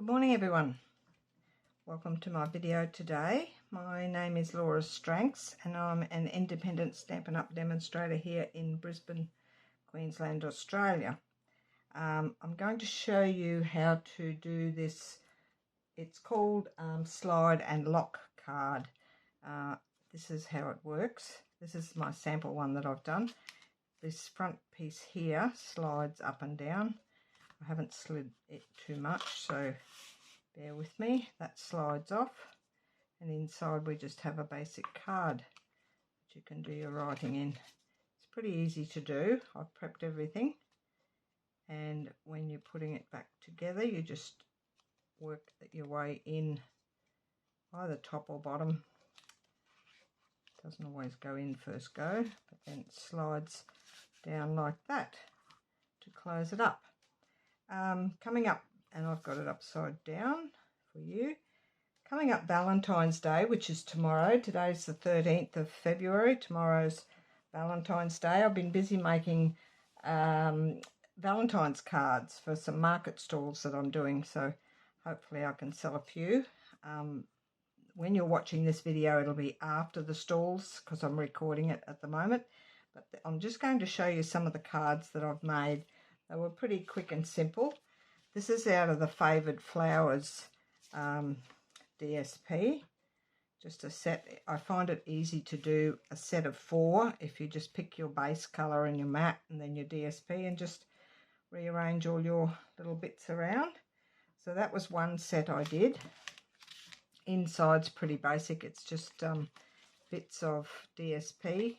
Good morning everyone. Welcome to my video today. My name is Laura Stranks and I'm an independent Stampin' Up! Demonstrator here in Brisbane, Queensland, Australia. I'm going to show you how to do this. It's called slide and lock card. This is how it works. This is my sample one that I've done. This front piece here slides up and down. I haven't slid it too much, so bear with me. That slides off, and inside we just have a basic card that you can do your writing in. It's pretty easy to do. I've prepped everything, and when you're putting it back together, you just work your way in either top or bottom. It doesn't always go in first go, but then it slides down like that to close it up. Coming up, and I've got it upside down for you. Coming up Valentine's Day, which is tomorrow. Today's the 13th of February. Tomorrow's Valentine's Day. I've been busy making Valentine's cards for some market stalls that I'm doing, so hopefully I can sell a few. When you're watching this video, it'll be after the stalls because I'm recording it at the moment. But I'm just going to show you some of the cards that I've made. They were pretty quick and simple. This is out of the Favoured Flowers DSP. Just a set. I find it easy to do a set of 4 if you just pick your base colour and your matte and then your DSP and just rearrange all your little bits around. So that was one set I did. Inside's pretty basic. It's just bits of DSP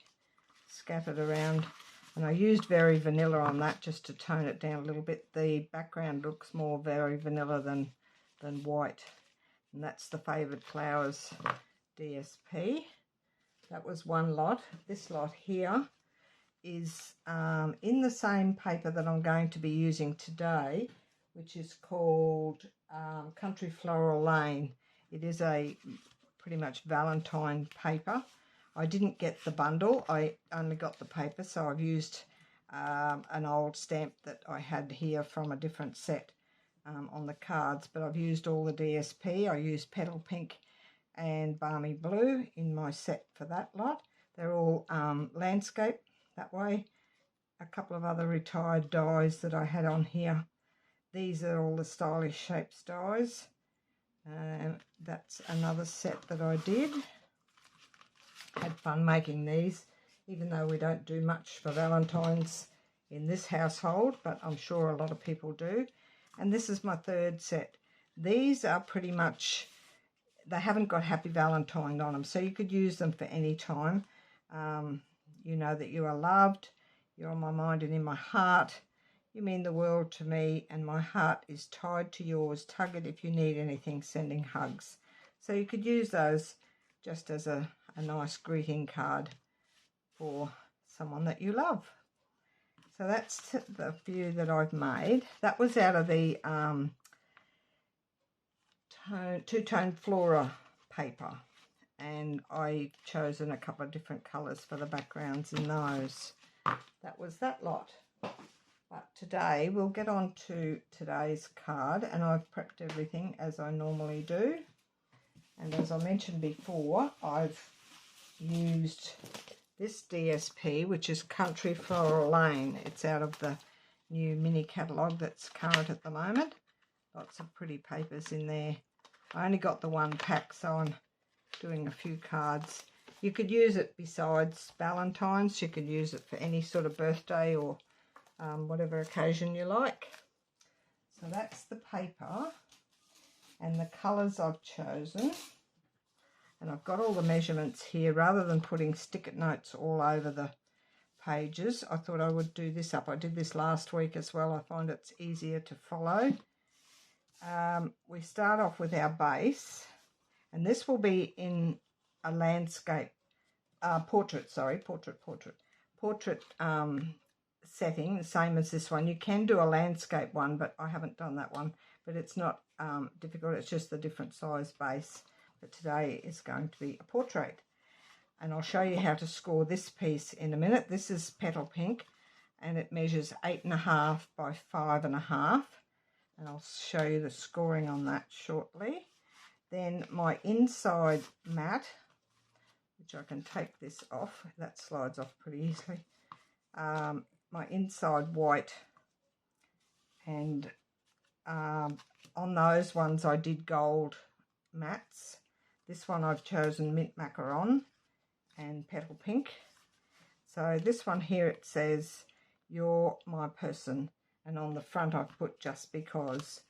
scattered around. And I used Very Vanilla on that just to tone it down a little bit. The background looks more Very Vanilla than white. And that's the Favoured Flowers DSP. That was one lot. This lot here is in the same paper that I'm going to be using today, which is called Country Floral Lane. It is a pretty much Valentine paper. I didn't get the bundle, I only got the paper, so I've used an old stamp that I had here from a different set on the cards, but I've used all the DSP. I used Petal Pink and Balmy Blue in my set for that lot. They're all landscape that way. A couple of other retired dies that I had on here. These are all the Stylish Shapes dies. That's another set that I did. Had fun making these, even though we don't do much for Valentine's in this household, but I'm sure a lot of people do. And this is my third set. These are pretty much, they haven't got Happy Valentine on them, so you could use them for any time. You know that you are loved, you're on my mind and in my heart, you mean the world to me, and my heart is tied to yours. Tug it if you need anything, sending hugs. So you could use those just as a nice greeting card for someone that you love. So that's the few that I've made. That was out of the two-tone Flora paper, and I chosen a couple of different colours for the backgrounds in those. That was that lot. But today we'll get on to today's card, and I've prepped everything as I normally do. And as I mentioned before, I've used this DSP, which is Country Floral Lane. It's out of the new mini catalogue that's current at the moment. Lots of pretty papers in there. I only got the one pack, so I'm doing a few cards. You could use it besides Valentine's. You could use it for any sort of birthday or whatever occasion you like. So that's the paper. And the colours I've chosen, and I've got all the measurements here. Rather than putting stick-it notes all over the pages, I thought I would do this up. I did this last week as well. I find it's easier to follow. We start off with our base, and this will be in a landscape portrait setting, the same as this one. You can do a landscape one, but I haven't done that one. But it's not difficult, it's just the different size base. But today is going to be a portrait. And I'll show you how to score this piece in a minute. This is Petal Pink, and it measures 8.5 by 5.5. and I'll show you the scoring on that shortly. Then my inside mat, which I can take this off, that slides off pretty easily. My inside white, and on those ones I did gold mats. This one I've chosen mint macaron and petal pink. So this one here, it says, "You're my person," and on the front I've put "just because."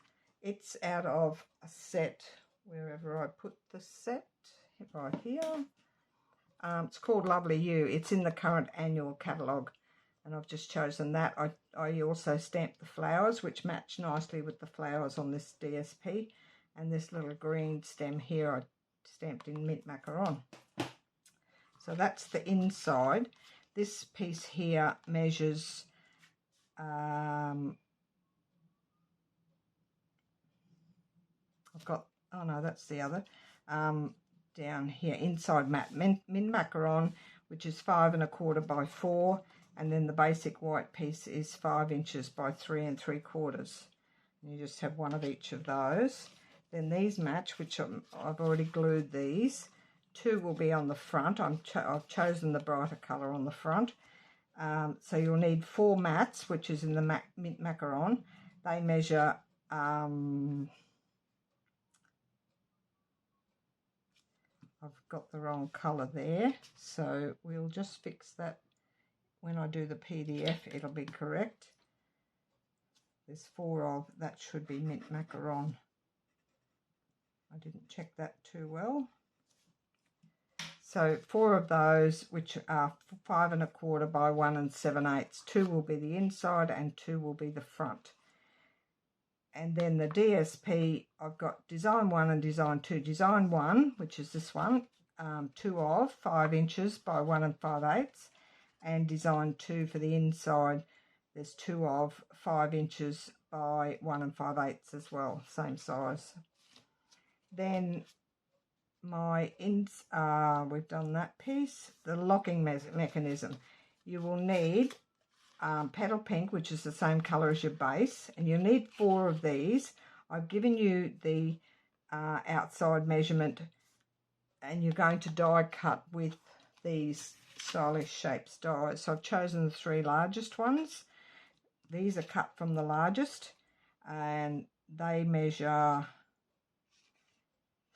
It's out of a set, wherever I put the set, right here. It's called Lovely You. It's in the current annual catalogue, and I've just chosen that. I also stamped the flowers, which match nicely with the flowers on this DSP, and this little green stem here I stamped in mint macaron. So that's the inside. This piece here measures I've got, oh no, that's the other, down here, inside mat, mint macaron, which is 5 1/4 by 4, and then the basic white piece is 5 inches by 3 3/4. And you just have one of each of those. Then these match, which I've already glued these. 2 will be on the front. I've chosen the brighter colour on the front. So you'll need 4 mats, which is in the mint macaron. They measure I've got the wrong colour there, so we'll just fix that when I do the PDF. It'll be correct. There's 4 of, that should be mint macaron. I didn't check that too well. So 4 of those, which are 5 1/4 by 1 7/8. 2 will be the inside and 2 will be the front. And then the DSP, I've got design 1 and design 2. Design 1, which is this one, 2 of 5 inches by 1 5/8. And design 2 for the inside, there's 2 of 5 inches by 1 5/8 as well, same size. Then my we've done that piece. The locking mechanism. You will need petal pink, which is the same colour as your base, and you'll need 4 of these. I've given you the outside measurement, and you're going to die cut with these stylish shapes dies. So I've chosen the 3 largest ones. These are cut from the largest, and they measure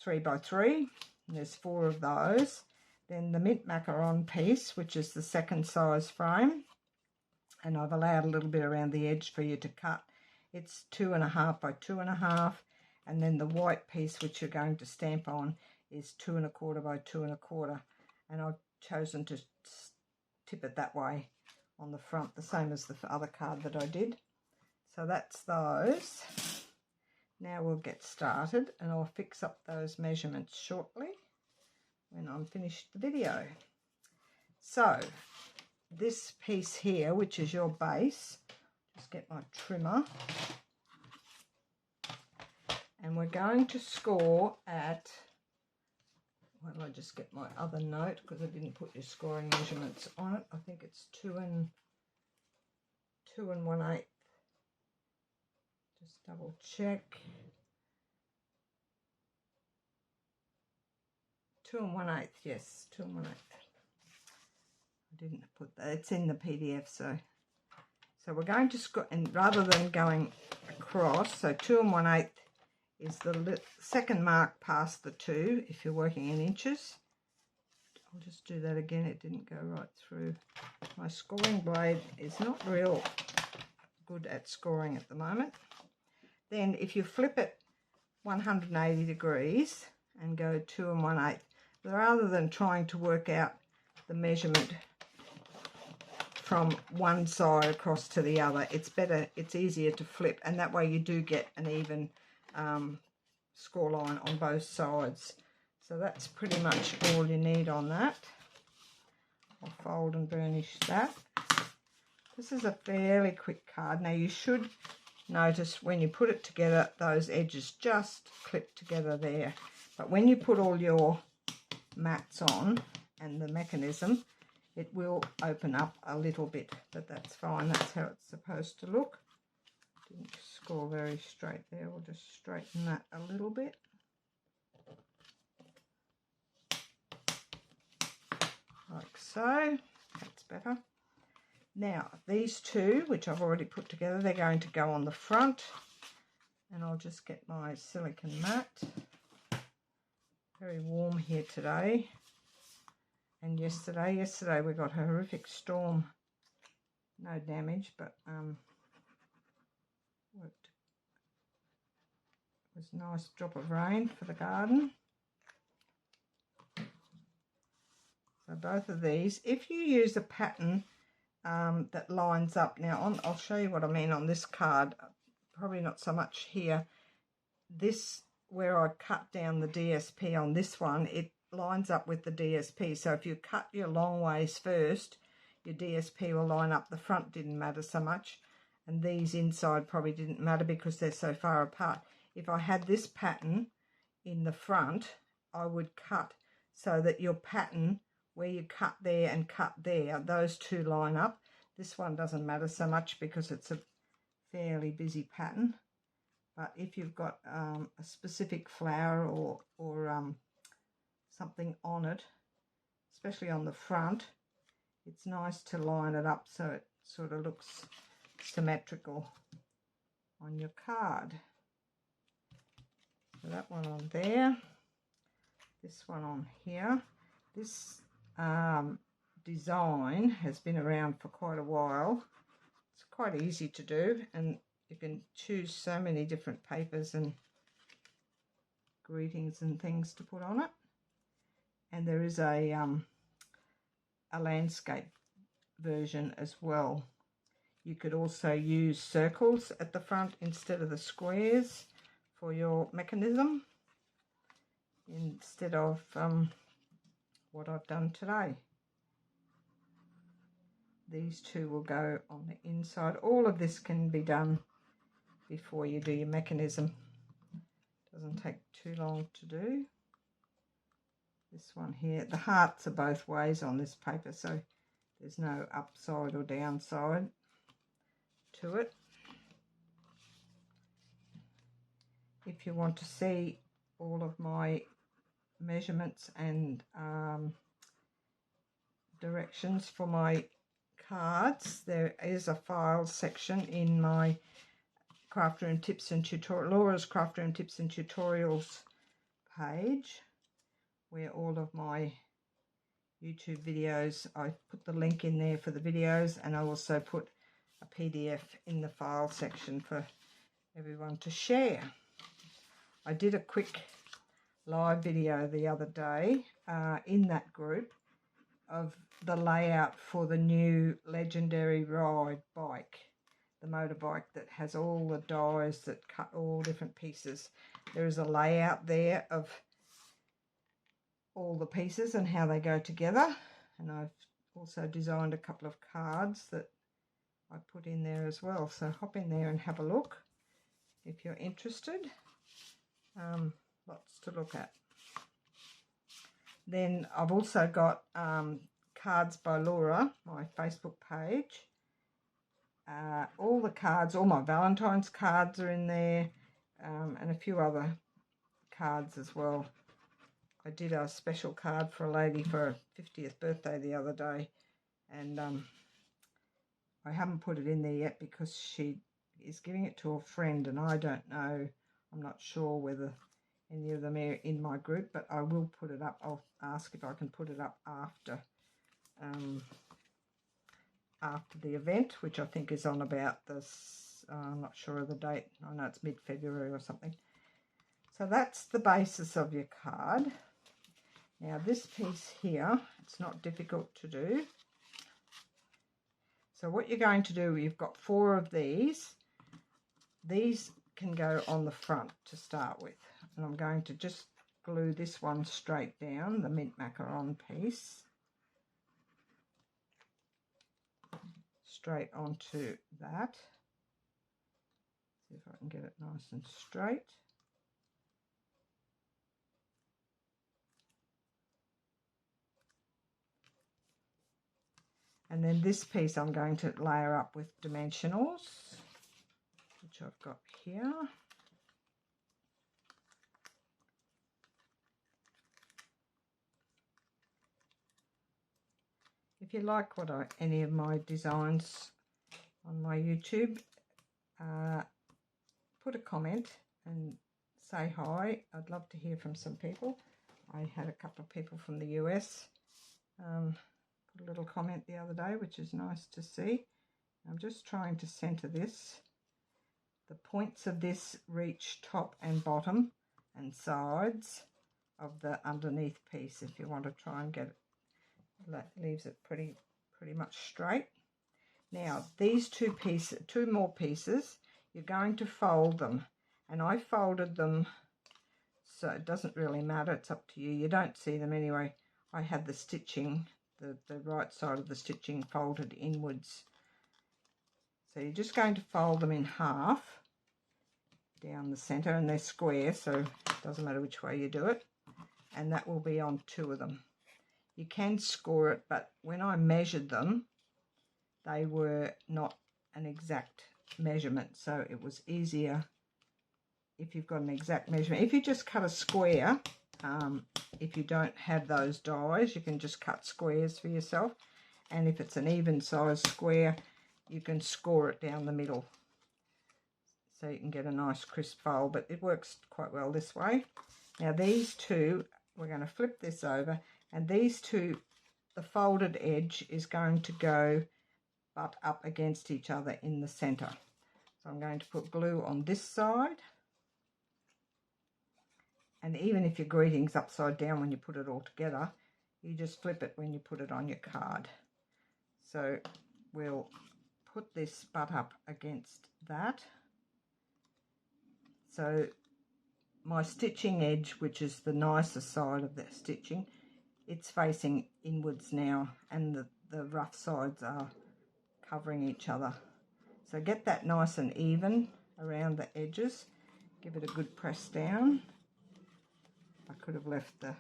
3 by 3, and there's 4 of those. Then the mint macaron piece, which is the second size frame, and I've allowed a little bit around the edge for you to cut. It's 2 1/2 by 2 1/2, and then the white piece, which you're going to stamp on, is 2 1/4 by 2 1/4, and I've chosen to tip it that way on the front, the same as the other card that I did. So that's those. Now we'll get started, and I'll fix up those measurements shortly when I'm finished the video. So this piece here, which is your base, just get my trimmer, and we're going to score at, why don't I just get my other note, because I didn't put your scoring measurements on it. I think it's 2 1/8. Just double check. 2 1/8, yes, 2 1/8. I didn't put that, it's in the PDF, so we're going to score, and rather than going across, so 2 1/8 is the second mark past the 2 if you're working in inches. I'll just do that again, it didn't go right through. My scoring blade is not real good at scoring at the moment. Then if you flip it 180 degrees and go 2 1/8, rather than trying to work out the measurement from one side across to the other, it's easier to flip, and that way you do get an even score line on both sides. So that's pretty much all you need on that. I'll fold and burnish that. This is a fairly quick card. Now you should notice when you put it together, those edges just clip together there. But when you put all your mats on and the mechanism, it will open up a little bit, but that's fine. That's how it's supposed to look. Didn't score very straight there. We'll just straighten that a little bit. Like so. That's better. Now, these two, which I've already put together, they're going to go on the front. And I'll just get my silicone mat. Very warm here today. And yesterday we got a horrific storm. No damage, but worked. It was a nice drop of rain for the garden. So both of these, if you use a pattern that lines up, now I'll show you what I mean on this card, probably not so much here. This, where I cut down the DSP on this one, it lines up with the DSP. So if you cut your long ways first, your DSP will line up. The front didn't matter so much, and these inside probably didn't matter because they're so far apart. If I had this pattern in the front, I would cut so that your pattern, where you cut there and cut there, those two line up. This one doesn't matter so much because it's a fairly busy pattern. But if you've got a specific flower or something on it, especially on the front, it's nice to line it up so it sort of looks symmetrical on your card. So that one on there, this one on here. This design has been around for quite a while. It's quite easy to do, and you can choose so many different papers and greetings and things to put on it. And there is a landscape version as well. You could also use circles at the front instead of the squares for your mechanism, instead of what I've done today. These two will go on the inside. All of this can be done before you do your mechanism. Doesn't take too long to do. This one here, the hearts are both ways on this paper, so there's no upside or downside to it. If you want to see all of my measurements and directions for my cards, there is a file section in my Craft Room Tips and Tutorials, Laura's Craft Room Tips and Tutorials page, where all of my YouTube videos, I put the link in there for the videos, and I also put a PDF in the file section for everyone to share. I did a quick live video the other day in that group of the layout for the new Legendary Ride bike, the motorbike that has all the dies that cut all different pieces. There is a layout there of all the pieces and how they go together, and I've also designed a couple of cards that I put in there as well, so hop in there and have a look if you're interested. Lots to look at. Then I've also got Cards by Laura, my Facebook page. All the cards, all my Valentine's cards are in there, and a few other cards as well. I did a special card for a lady for her 50th birthday the other day, and I haven't put it in there yet because she is giving it to a friend, and I don't know, I'm not sure whether any of them are in my group, but I will put it up. I'll ask if I can put it up after the event, which I think is on about this, I'm not sure of the date, I know it's mid-February or something. So that's the basis of your card. Now this piece here, it's not difficult to do. So what you're going to do, you've got 4 of these. These can go on the front to start with. And I'm going to just glue this one straight down, the mint macaron piece, straight onto that. See if I can get it nice and straight. And then this piece I'm going to layer up with dimensionals. which I've got here. If you like any of my designs on my YouTube, put a comment and say hi. I'd love to hear from some people. I had a couple of people from the US put a little comment the other day, which is nice to see. I'm just trying to center this. The points of this reach top and bottom and sides of the underneath piece. If you want to try and get it, that leaves it pretty much straight. Now these two more pieces, you're going to fold them, and I folded them so it doesn't really matter, it's up to you. You don't see them anyway. I had the stitching, the right side of the stitching folded inwards. So you're just going to fold them in half down the center, and they're square, so it doesn't matter which way you do it, and that will be on 2 of them. You can score it, but when I measured them, they were not an exact measurement, so it was easier if you've got an exact measurement. If you just cut a square, if you don't have those dies, you can just cut squares for yourself, and if it's an even size square, you can score it down the middle so you can get a nice crisp fold, but it works quite well this way. Now these two, we're going to flip this over, and these two, the folded edge is going to go butt up against each other in the center. So I'm going to put glue on this side, and even if your greeting's upside down when you put it all together, you just flip it when you put it on your card. So we'll put this butt up against that. So my stitching edge, which is the nicer side of the stitching, it's facing inwards now, and the rough sides are covering each other. So get that nice and even around the edges. Give it a good press down. I could have left the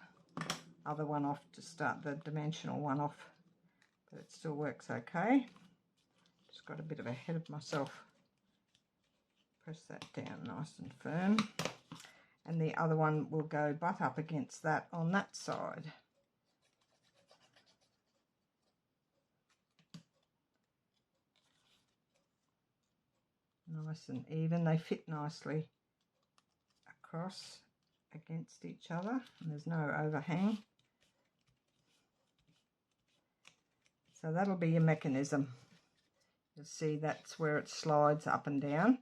other one off to start the dimensional one off, but it still works okay. Just got a bit of a head of myself. Press that down nice and firm, and the other one will go butt up against that on that side. Nice and even, they fit nicely across against each other, and there's no overhang. So that'll be your mechanism. You'll see that's where it slides up and down,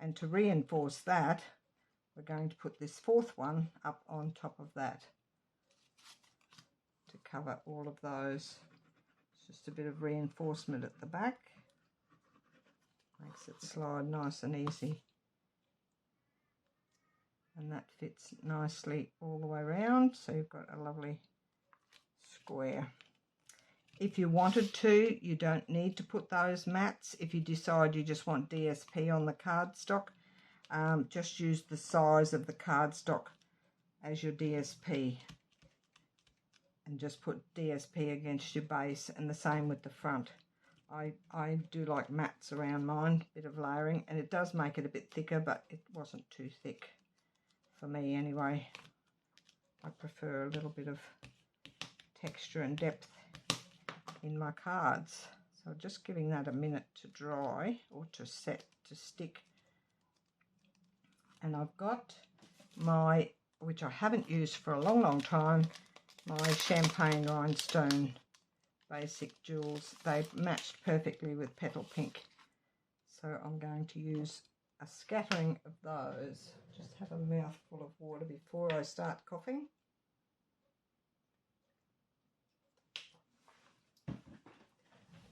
and to reinforce that, we're going to put this 4th one up on top of that to cover all of those. It's just a bit of reinforcement at the back. Makes it slide nice and easy. And that fits nicely all the way around, so you've got a lovely square. If you wanted to, you don't need to put those mats. If you decide you just want DSP on the cardstock, just use the size of the cardstock as your DSP, and just put DSP against your base, and the same with the front. I do like mats around mine, bit of layering, and it does make it a bit thicker, but it wasn't too thick for me anyway. I prefer a little bit of texture and depth in my cards. So just giving that a minute to dry, or to stick. And I've got my, which I haven't used for a long time, my champagne rhinestone basic jewels. They matched perfectly with Petal Pink, so I'm going to use a scattering of those. Just have a mouthful of water before I start coughing.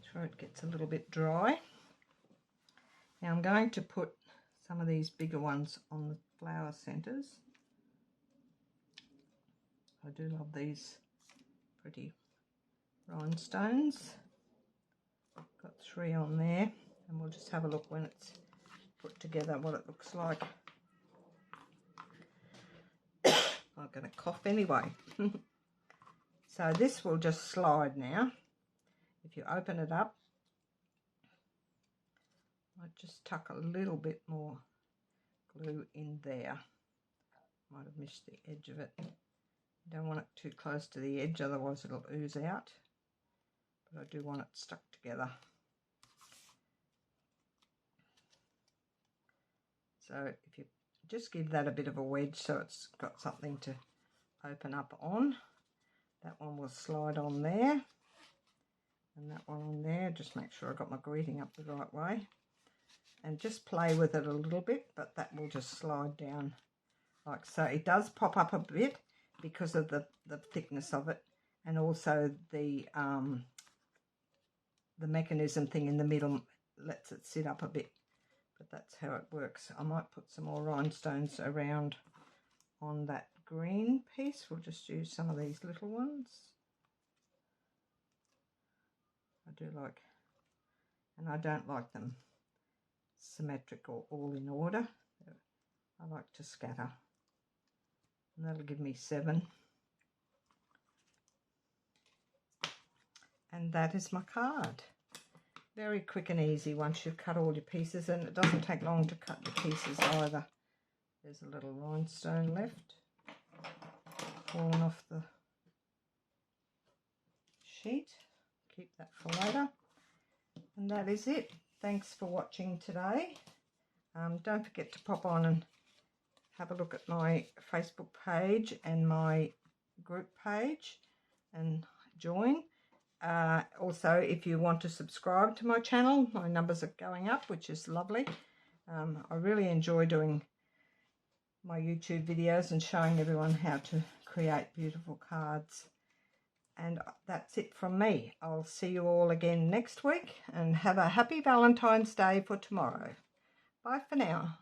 Throat gets a little bit dry. Now I'm going to put some of these bigger ones on the flower centres. I do love these pretty rhinestones. Got 3 on there, and we'll just have a look when it's put together what it looks like. I'm going to cough anyway. So this will just slide now. If you open it up, Might just tuck a little bit more glue in there. Might have missed the edge of it. Don't want it too close to the edge, otherwise it'll ooze out. But I do want it stuck together. So if you just give that a bit of a wedge so it's got something to open up on. That one will slide on there. And that one on there. Just make sure I got my greeting up the right way. And just play with it a little bit, but that will just slide down like so. It does pop up a bit because of the thickness of it, and also the mechanism thing in the middle lets it sit up a bit. But that's how it works. I might put some more rhinestones around on that green piece. We'll just use some of these little ones. I do like, and I don't like them symmetrical, all in order. I like to scatter. And that'll give me 7. And that is my card. Very quick and easy once you've cut all your pieces, and it doesn't take long to cut your pieces either. There's a little rhinestone left, fallen off the sheet. Keep that for later. And that is it. Thanks for watching today. Don't forget to pop on and have a look at my Facebook page and my group page and join. Also, if you want to subscribe to my channel, my numbers are going up, which is lovely. I really enjoy doing my YouTube videos and showing everyone how to create beautiful cards. And that's it from me. I'll see you all again next week, and have a happy Valentine's Day for tomorrow. Bye for now.